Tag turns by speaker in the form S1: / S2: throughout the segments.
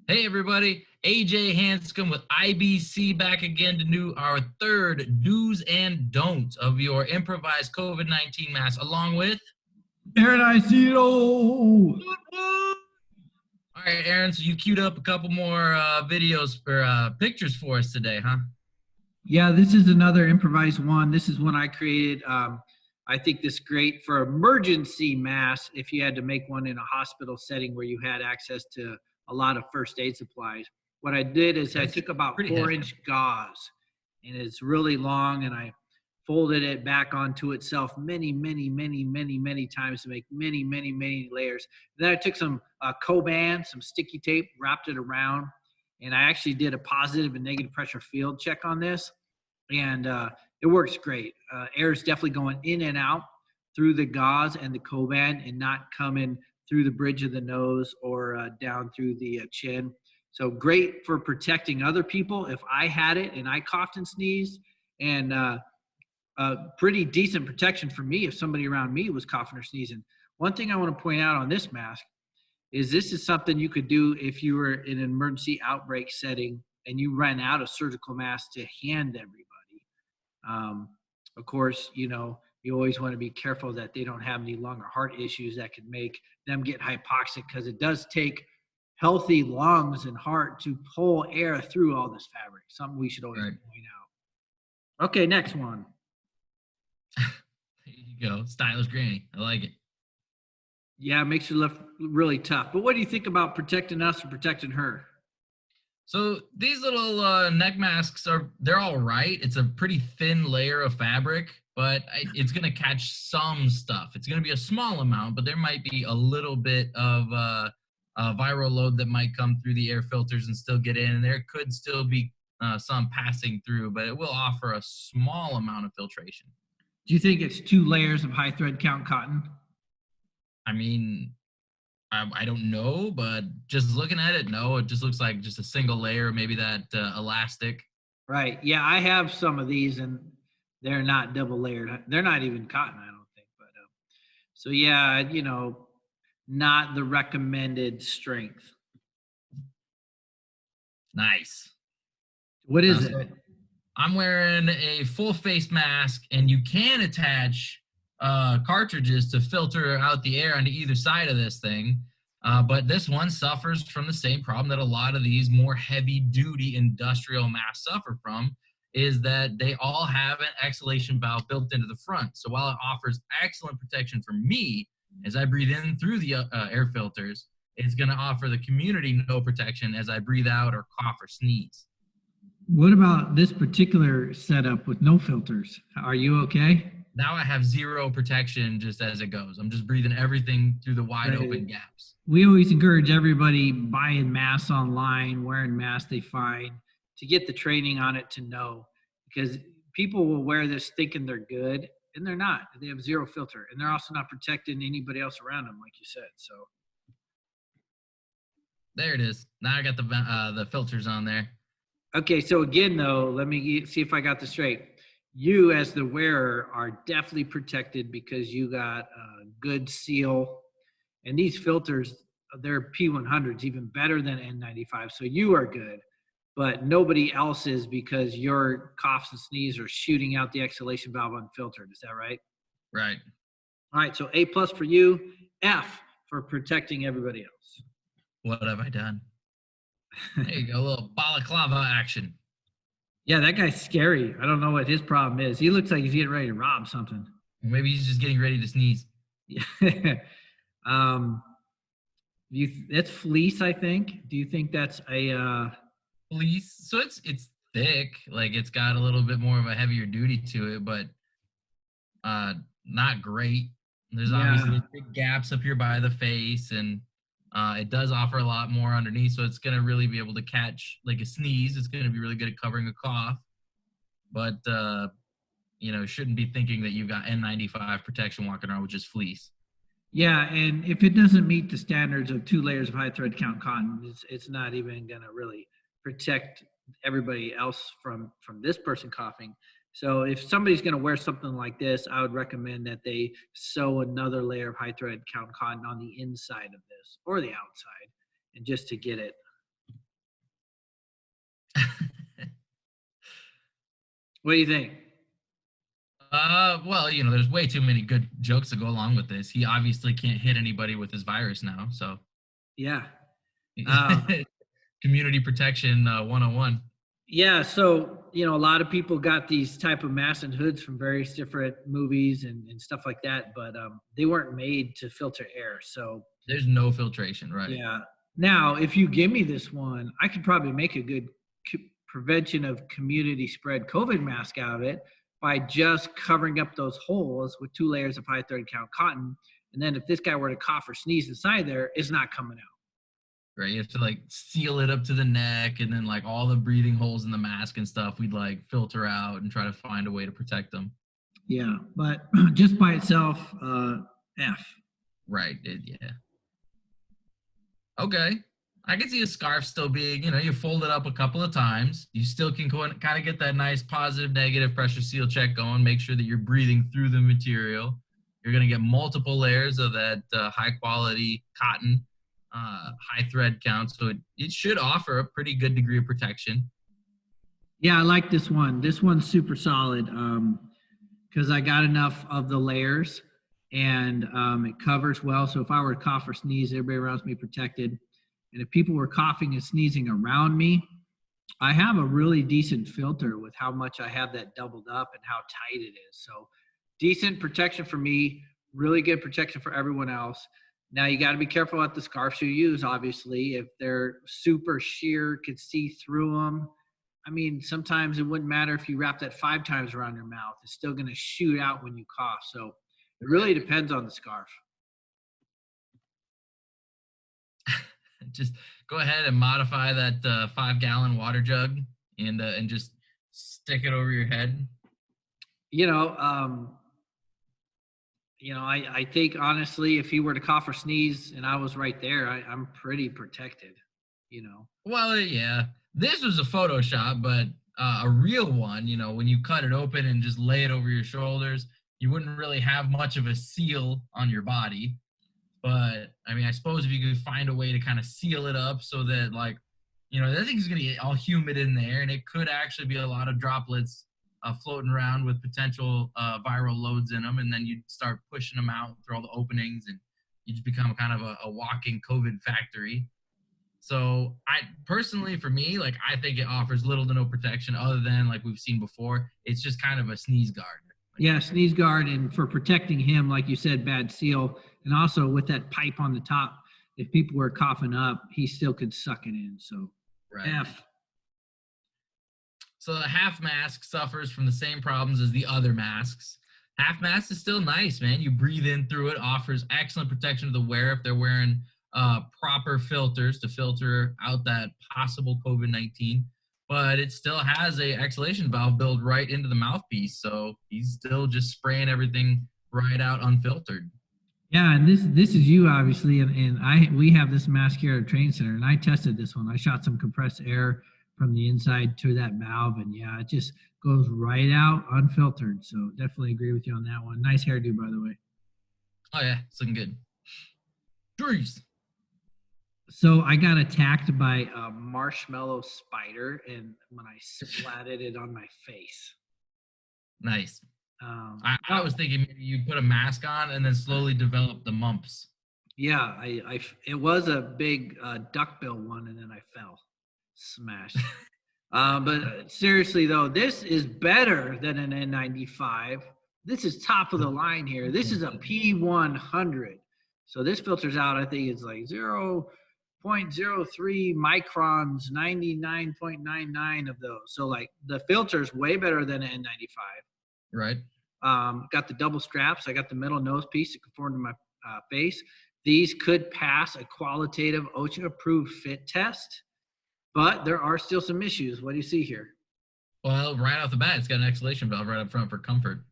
S1: Hey everybody, AJ Hanscom with IBC back again to do our third do's and don'ts of your improvised COVID-19 mask, along with
S2: Aaron Iacino.
S1: All right, Aaron, so you queued up a couple more videos for pictures for us today, huh?
S2: Yeah, this is another improvised one. This is one I created. I think this is great for emergency masks if you had to make one in a hospital setting where you had access to a lot of first aid supplies. What I did is I took about
S1: Pretty
S2: 4-inch gauze, and it's really long, and I folded it back onto itself many times to make many layers. Then I took some Coban, some sticky tape, wrapped it around, and I actually did a positive and negative pressure field check on this, and it works great. Air is definitely going in and out through the gauze and the Coban and not coming through the bridge of the nose or down through the chin. So great for protecting other people if I had it and I coughed and sneezed, and pretty decent protection for me if somebody around me was coughing or sneezing. One thing I want to point out on this mask is this is something you could do if you were in an emergency outbreak setting and you ran out of surgical masks to hand everybody. Of course, you always want to be careful that they don't have any lung or heart issues that could make them get hypoxic, because it does take healthy lungs and heart to pull air through all this fabric. Something we should always point out. Okay, next one.
S1: There you go, stylish granny. I like it.
S2: Yeah, it makes you look really tough. But what do you think about protecting us or protecting her?
S1: So these little neck masks they're all right. It's a pretty thin layer of fabric, but it's going to catch some stuff. It's going to be a small amount, but there might be a little bit of a viral load that might come through the air filters and still get in. And there could still be some passing through, but it will offer a small amount of filtration.
S2: Do you think it's 2 layers of high thread count cotton?
S1: I mean, I don't know, but just looking at it, no, it just looks like just a single layer, maybe that elastic.
S2: Right. Yeah, I have some of these, and they're not double layered. They're not even cotton, I don't think. But so yeah, not the recommended strength.
S1: Nice.
S2: What is it?
S1: I'm wearing a full face mask, and you can attach cartridges to filter out the air onto either side of this thing. But this one suffers from the same problem that a lot of these more heavy duty industrial masks suffer from, is that they all have an exhalation valve built into the front. So while it offers excellent protection for me as I breathe in through the air filters, it's going to offer the community no protection as I breathe out or cough or sneeze.
S2: What about this particular setup with no filters? Are you okay?
S1: Now I have zero protection just as it goes. I'm just breathing everything through the wide open gaps.
S2: We always encourage everybody buying masks online, wearing masks they find, to get the training on it to know, because people will wear this thinking they're good, and they're not. They have zero filter, and they're also not protecting anybody else around them, like you said. So
S1: there it is. Now I got the filters on there.
S2: Okay, so again, though, let me see if I got this straight. You, as the wearer, are definitely protected because you got a good seal. And these filters, they're P100s, even better than N95. So you are good, but nobody else is, because your coughs and sneezes are shooting out the exhalation valve unfiltered. Is that right?
S1: Right.
S2: All right, so A+ for you, F for protecting everybody else.
S1: What have I done? There you go, a little balaclava action.
S2: Yeah, that guy's scary. I don't know what his problem is. He looks like he's getting ready to rob something.
S1: Maybe he's just getting ready to sneeze.
S2: Yeah. That's fleece, I think. Do you think that's a
S1: fleece? So it's thick, like it's got a little bit more of a heavier duty to it, but not great. There's obviously big gaps up here by the face, and it does offer a lot more underneath, so it's going to really be able to catch like a sneeze. It's going to be really good at covering a cough, but shouldn't be thinking that you've got N95 protection walking around with just fleece.
S2: Yeah, and if it doesn't meet the standards of 2 layers of high thread count cotton, it's not even going to really protect everybody else from this person coughing. So if somebody's going to wear something like this, I would recommend that they sew another layer of high thread count cotton on the inside of this or the outside, and just to get it What do you think?
S1: Well, there's way too many good jokes to go along with this. He obviously can't hit anybody with his virus now, so
S2: Yeah. Um,
S1: community protection 101.
S2: Yeah, so a lot of people got these type of masks and hoods from various different movies and stuff like that, but they weren't made to filter air. So
S1: There's no filtration, right?
S2: yeah. Now, if you give me this one, I could probably make a good prevention of community spread COVID mask out of it by just covering up those holes with 2 layers of high 30 count cotton. And then if this guy were to cough or sneeze inside there, it's not coming out.
S1: Right. You have to like seal it up to the neck, and then like all the breathing holes in the mask and stuff, we'd like filter out and try to find a way to protect them.
S2: Yeah, but just by itself, F.
S1: Right. Yeah. Okay. I can see a scarf still being, you fold it up a couple of times. You still can go and kind of get that nice positive, negative pressure seal check going. Make sure that you're breathing through the material. You're going to get multiple layers of that high quality cotton, high thread count. So it should offer a pretty good degree of protection.
S2: Yeah, I like this one. This one's super solid because I got enough of the layers and it covers well. So if I were to cough or sneeze, everybody around me protected. And if people were coughing and sneezing around me, I have a really decent filter with how much I have that doubled up and how tight it is. So decent protection for me, really good protection for everyone else. Now you got to be careful with the scarves you use, obviously. If they're super sheer, could see through them. I mean, sometimes it wouldn't matter if you wrap that 5 times around your mouth. It's still going to shoot out when you cough. So it really depends on the scarf.
S1: Just go ahead and modify that 5-gallon water jug and just stick it over your head.
S2: I think honestly, if he were to cough or sneeze and I was right there, I'm pretty protected.
S1: Well, yeah, this was a Photoshop, but a real one, when you cut it open and just lay it over your shoulders, you wouldn't really have much of a seal on your body. But I mean, I suppose if you could find a way to kind of seal it up so that like, that thing's going to get all humid in there, and it could actually be a lot of droplets floating around with potential viral loads in them. And then you'd start pushing them out through all the openings, and you just become kind of a walking COVID factory. So I personally, for me, like, I think it offers little to no protection other than like we've seen before. It's just kind of a sneeze guard.
S2: Yeah, sneeze guard, and for protecting him, like you said, bad seal. And also with that pipe on the top, if people were coughing up, he still could suck it in. So
S1: right.
S2: F.
S1: So the half mask suffers from the same problems as the other masks. Half mask is still nice, man. You breathe in through it, offers excellent protection to the wearer if they're wearing proper filters to filter out that possible COVID-19. But it still has a exhalation valve built right into the mouthpiece. So he's still just spraying everything right out unfiltered.
S2: Yeah, and this is you obviously, and we have this mask here at a training center, and I tested this one. I shot some compressed air from the inside to that valve, and yeah, it just goes right out unfiltered. So definitely agree with you on that one. Nice hairdo, by the way.
S1: Oh yeah, it's looking good. Trees.
S2: So I got attacked by a marshmallow spider, and when I splatted it on my face.
S1: Nice. I was thinking maybe you put a mask on and then slowly develop the mumps.
S2: Yeah, it was a big duckbill one, and then I fell, smashed. But seriously though, this is better than an N95. This is top of the line here. This is a P100. So this filters out, I think it's like 0.03 microns, 99.99 of those. So like the filter's way better than an N95.
S1: Right.
S2: Got the double straps. I got the metal nose piece to conform to my face. These could pass a qualitative OSHA approved fit test, but there are still some issues. What do you see here?
S1: Well, right off the bat, it's got an exhalation valve right up front for comfort.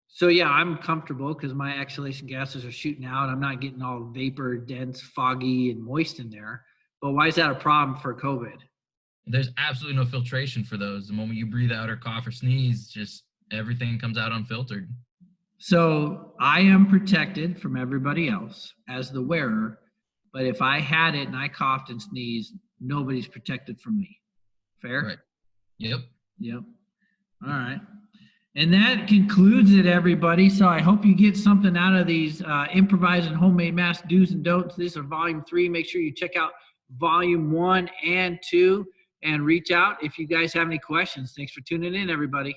S2: So yeah, I'm comfortable because my exhalation gases are shooting out. I'm not getting all vapor, dense, foggy, and moist in there. But why is that a problem for COVID?
S1: There's absolutely no filtration for those. The moment you breathe out or cough or sneeze, just everything comes out unfiltered.
S2: So I am protected from everybody else as the wearer. But if I had it and I coughed and sneezed, nobody's protected from me. Fair?
S1: Right. Yep.
S2: Yep. All right. And that concludes it, everybody. So I hope you get something out of these improvising homemade mask do's and don'ts. This is volume 3. Make sure you check out volume 1 and 2 and reach out if you guys have any questions. Thanks for tuning in, everybody.